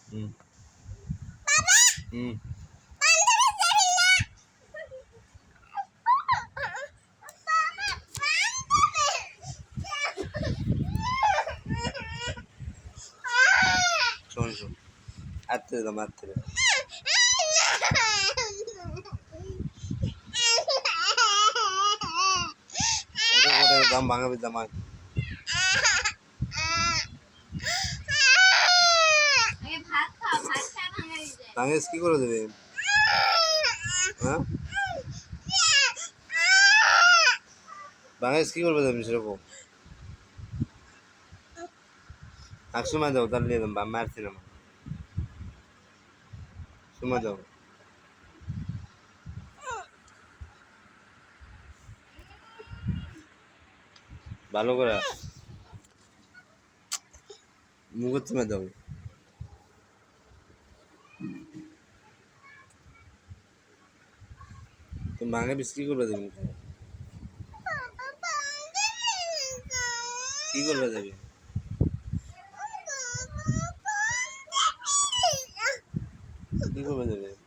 হুম হুম শোন শোন আত্মীয় দাম আত্মীয় দাম ভাঙাবি দাম ভাঙিস কি করে দেবে হ্যাঁ ভাঙিস কি করবে তুমি সেরকম আর সময় দাও তাহলে নিয়ে দাম মারছি না সময় দাও ভালো করে মুখের সময় দাও তুমি ভাঙে বিষ কি করবে দেবে কি করবে দেবে কি করবে দেবে